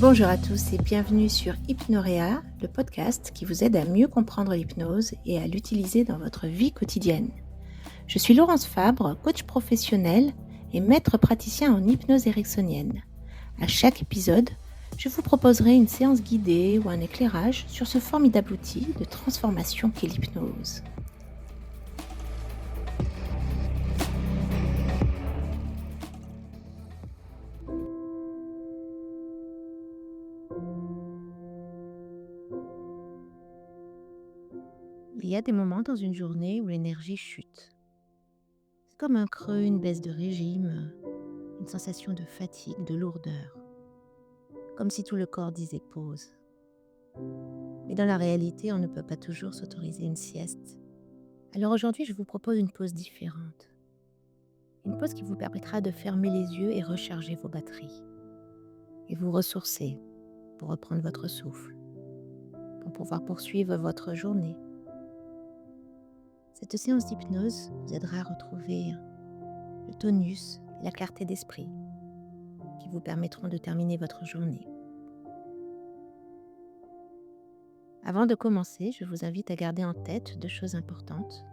Bonjour à tous et bienvenue sur Hypnorea, le podcast qui vous aide à mieux comprendre l'hypnose et à l'utiliser dans votre vie quotidienne. Je suis Laurence Fabre, coach professionnel et maître praticien en hypnose ericksonienne. À chaque épisode, je vous proposerai une séance guidée ou un éclairage sur ce formidable outil de transformation qu'est l'hypnose. Il y a des moments dans une journée où l'énergie chute. C'est comme un creux, une baisse de régime, une sensation de fatigue, de lourdeur. Comme si tout le corps disait pause. Mais dans la réalité, on ne peut pas toujours s'autoriser une sieste. Alors aujourd'hui, je vous propose une pause différente. Une pause qui vous permettra de fermer les yeux et recharger vos batteries. Et vous ressourcer pour reprendre votre souffle, pour pouvoir poursuivre votre journée. Cette séance d'hypnose vous aidera à retrouver le tonus et la clarté d'esprit qui vous permettront de terminer votre journée. Avant de commencer, je vous invite à garder en tête 2 choses importantes.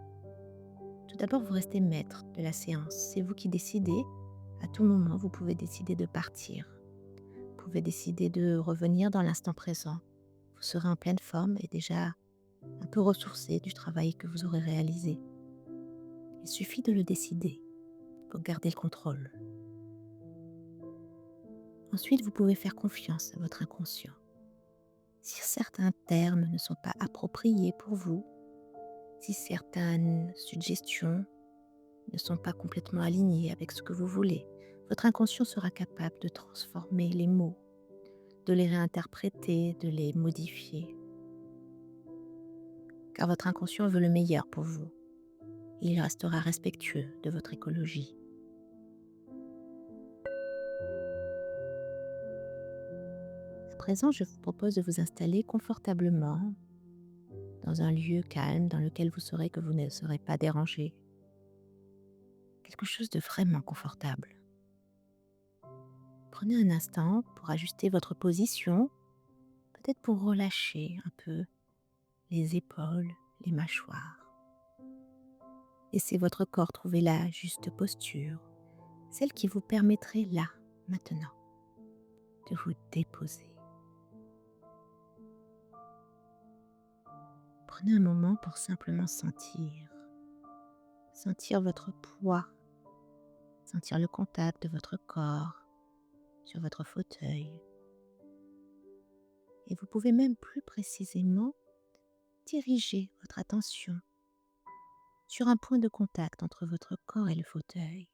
Tout d'abord, vous restez maître de la séance. C'est vous qui décidez. À tout moment, vous pouvez décider de partir. Vous pouvez décider de revenir dans l'instant présent. Vous serez en pleine forme et déjà un peu ressourcé du travail que vous aurez réalisé. Il suffit de le décider pour garder le contrôle. Ensuite, vous pouvez faire confiance à votre inconscient. Si certains termes ne sont pas appropriés pour vous, si certaines suggestions ne sont pas complètement alignées avec ce que vous voulez, votre inconscient sera capable de transformer les mots, de les réinterpréter, de les modifier. Car votre inconscient veut le meilleur pour vous. Il restera respectueux de votre écologie. À présent, je vous propose de vous installer confortablement dans un lieu calme dans lequel vous saurez que vous ne serez pas dérangé. Quelque chose de vraiment confortable. Prenez un instant pour ajuster votre position, peut-être pour relâcher un peu les épaules, les mâchoires. Laissez votre corps trouver la juste posture, celle qui vous permettrait là, maintenant, de vous déposer. Prenez un moment pour simplement sentir votre poids, sentir le contact de votre corps sur votre fauteuil. Et vous pouvez même plus précisément diriger votre attention sur un point de contact entre votre corps et le fauteuil.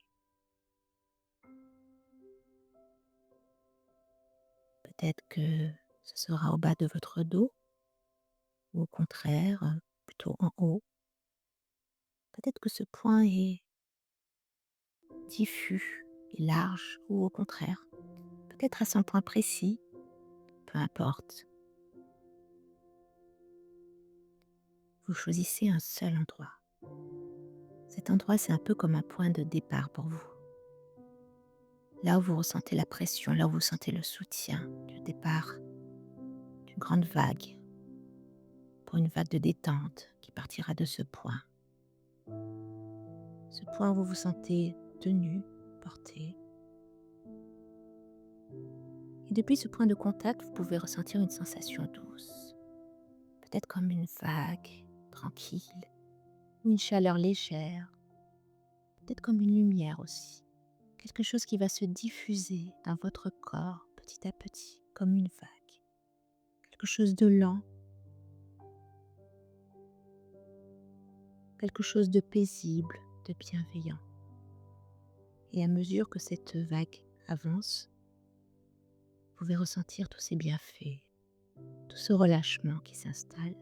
Peut-être que ce sera au bas de votre dos, ou au contraire, plutôt en haut. Peut-être que ce point est diffus et large, ou au contraire, peut-être à un point précis, peu importe. Vous choisissez un seul endroit. Cet endroit, c'est un peu comme un point de départ pour vous. Là où vous ressentez la pression, là où vous sentez le soutien du départ d'une grande vague, pour une vague de détente qui partira de ce point. Ce point où vous vous sentez tenu, porté. Et depuis ce point de contact, vous pouvez ressentir une sensation douce. Peut-être comme une vague tranquille, ou une chaleur légère. Peut-être comme une lumière aussi. Quelque chose qui va se diffuser dans votre corps petit à petit, comme une vague. Quelque chose de lent. Quelque chose de paisible, de bienveillant. Et à mesure que cette vague avance, vous pouvez ressentir tous ces bienfaits, tout ce relâchement qui s'installe.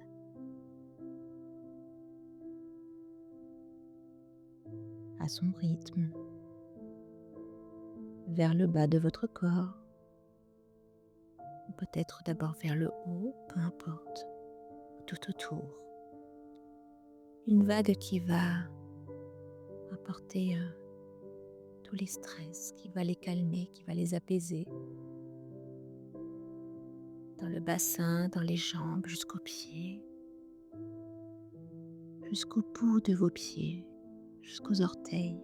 À son rythme, vers le bas de votre corps, ou peut-être d'abord vers le haut, peu importe, tout autour. Une vague qui va apporter tous les stress, qui va les calmer, qui va les apaiser. dans le bassin, dans les jambes, jusqu'aux pieds, jusqu'au bout de vos pieds, jusqu'aux orteils.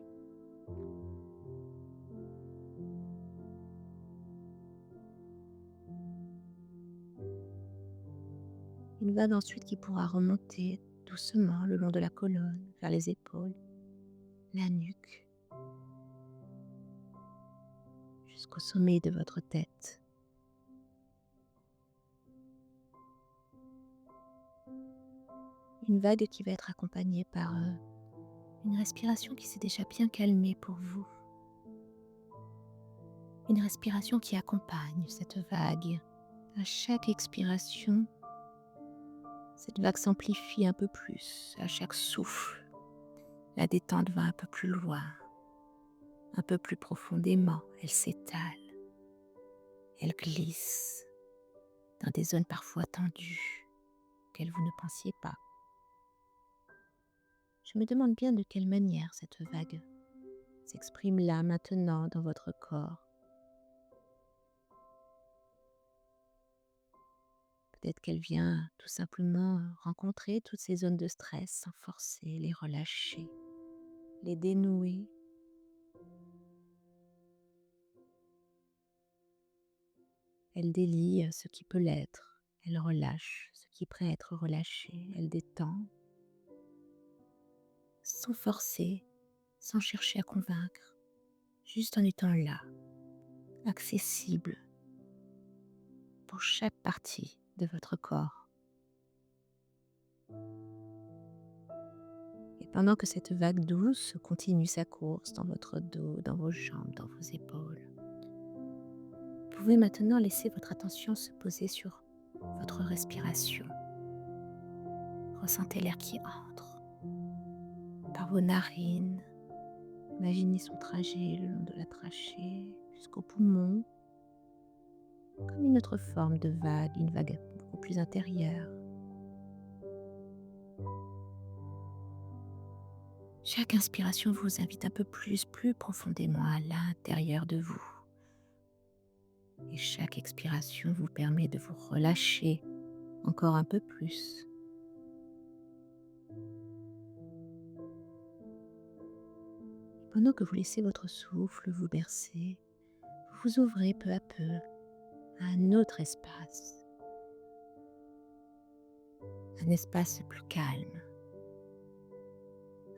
Une vague ensuite qui pourra remonter doucement le long de la colonne, vers les épaules, la nuque, jusqu'au sommet de votre tête. Une vague qui va être accompagnée par une respiration qui s'est déjà bien calmée pour vous. Une respiration qui accompagne cette vague. À chaque expiration, cette vague s'amplifie un peu plus. À chaque souffle, la détente va un peu plus loin, un peu plus profondément. Elle s'étale, elle glisse dans des zones parfois tendues auxquelles vous ne pensiez pas. Je me demande bien de quelle manière cette vague s'exprime là, maintenant, dans votre corps. Peut-être qu'elle vient tout simplement rencontrer toutes ces zones de stress sans forcer, les relâcher, les dénouer. Elle délie ce qui peut l'être, elle relâche ce qui est prêt à être relâché, elle détend, sans forcer, sans chercher à convaincre, juste en étant là, accessible pour chaque partie de votre corps. Et pendant que cette vague douce continue sa course dans votre dos, dans vos jambes, dans vos épaules, vous pouvez maintenant laisser votre attention se poser sur votre respiration. Ressentez l'air qui entre par vos narines. Imaginez son trajet le long de la trachée jusqu'aux poumons, comme une autre forme de vague, une vague beaucoup plus intérieure. Chaque inspiration vous invite un peu plus profondément à l'intérieur de vous. Et chaque expiration vous permet de vous relâcher encore un peu plus. Pendant que vous laissez votre souffle vous bercer, vous vous ouvrez peu à peu à un autre espace. Un espace plus calme.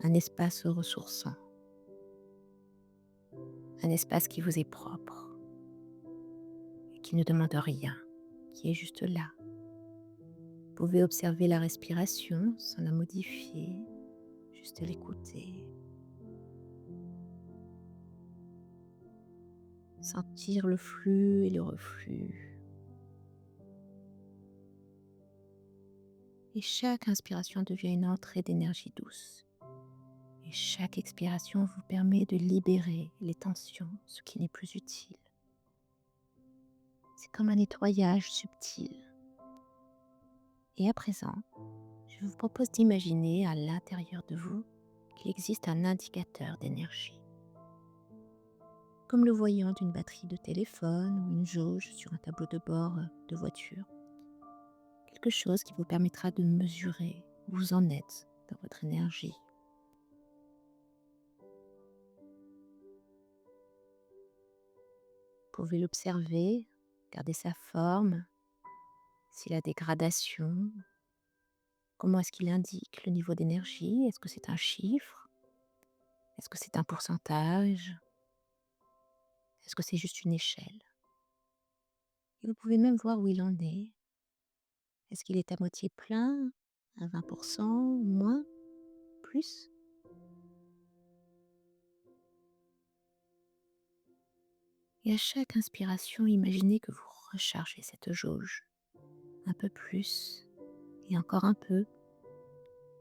Un espace ressourçant. Un espace qui vous est propre et qui ne demande rien, qui est juste là. Vous pouvez observer la respiration sans la modifier, juste l'écouter. Sentir le flux et le reflux. Et chaque inspiration devient une entrée d'énergie douce. Et chaque expiration vous permet de libérer les tensions, ce qui n'est plus utile. C'est comme un nettoyage subtil. Et à présent, je vous propose d'imaginer à l'intérieur de vous qu'il existe un indicateur d'énergie. Comme le voyant d'une batterie de téléphone ou une jauge sur un tableau de bord de voiture. Quelque chose qui vous permettra de mesurer où vous en êtes dans votre énergie. Vous pouvez l'observer, regarder sa forme, s'il a des gradations. Comment est-ce qu'il indique le niveau d'énergie? Est-ce que c'est un chiffre? Est-ce que c'est un pourcentage? Est-ce que c'est juste une échelle? Et vous pouvez même voir où il en est. Est-ce qu'il est à moitié plein, à 20%, moins, plus? Et à chaque inspiration, imaginez que vous rechargez cette jauge. Un peu plus, et encore un peu.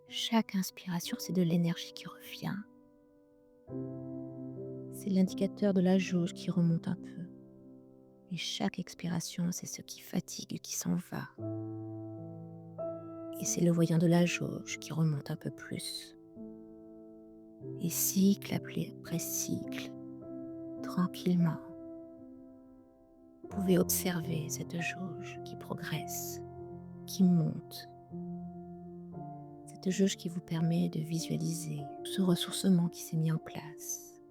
Chaque inspiration, c'est de l'énergie qui revient. C'est l'indicateur de la jauge qui remonte un peu. Et chaque expiration, c'est ce qui fatigue, qui s'en va. Et c'est le voyant de la jauge qui remonte un peu plus. Et cycle après cycle, tranquillement, vous pouvez observer cette jauge qui progresse, qui monte. Cette jauge qui vous permet de visualiser ce ressourcement qui s'est mis en place.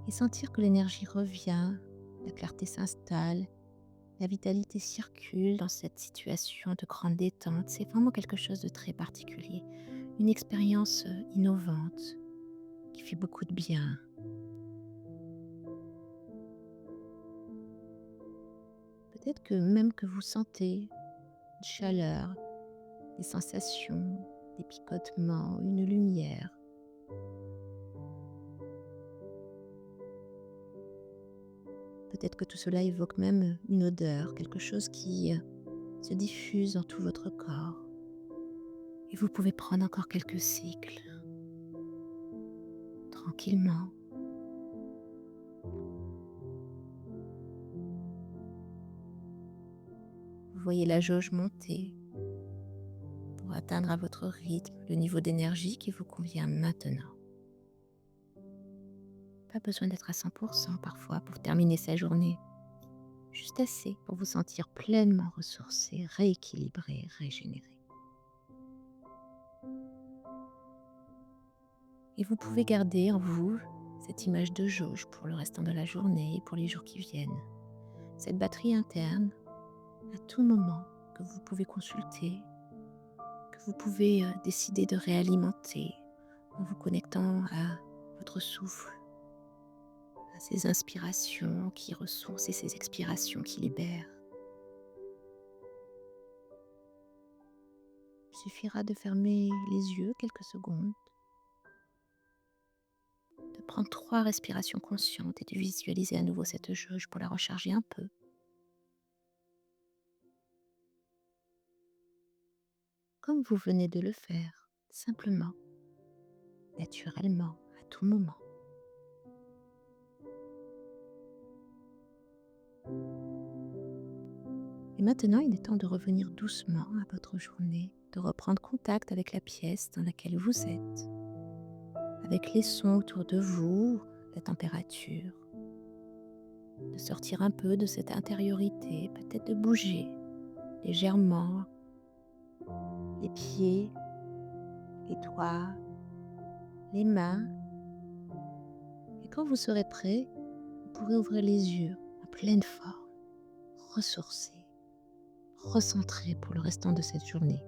Et sentir que l'énergie revient, la clarté s'installe, la vitalité circule dans cette situation de grande détente. C'est vraiment quelque chose de très particulier. Une expérience innovante qui fait beaucoup de bien. Peut-être que même que vous sentez une chaleur, des sensations, des picotements, une lumière. Peut-être que tout cela évoque même une odeur, quelque chose qui se diffuse dans tout votre corps. Et vous pouvez prendre encore quelques cycles, tranquillement. Vous voyez la jauge monter pour atteindre à votre rythme le niveau d'énergie qui vous convient maintenant. Pas besoin d'être à 100% parfois pour terminer sa journée. Juste assez pour vous sentir pleinement ressourcé, rééquilibré, régénéré. Et vous pouvez garder en vous cette image de jauge pour le restant de la journée et pour les jours qui viennent. Cette batterie interne, à tout moment, que vous pouvez consulter, que vous pouvez décider de réalimenter en vous connectant à votre souffle, à ces inspirations qui ressourcent et ces expirations qui libèrent. Il suffira de fermer les yeux quelques secondes, de prendre 3 respirations conscientes et de visualiser à nouveau cette jauge pour la recharger un peu. Comme vous venez de le faire, simplement, naturellement, à tout moment. Et maintenant, il est temps de revenir doucement à votre journée, de reprendre contact avec la pièce dans laquelle vous êtes, avec les sons autour de vous, la température, de sortir un peu de cette intériorité, peut-être de bouger légèrement les pieds, les doigts, les mains. Et quand vous serez prêt, vous pourrez ouvrir les yeux à pleine forme, ressourcé, recentré pour le restant de cette journée.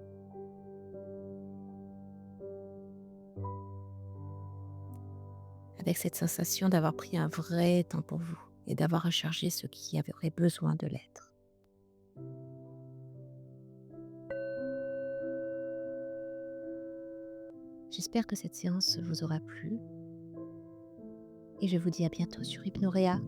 Avec cette sensation d'avoir pris un vrai temps pour vous et d'avoir rechargé ce qui aurait besoin de l'être. J'espère que cette séance vous aura plu et je vous dis à bientôt sur Hypnoréa.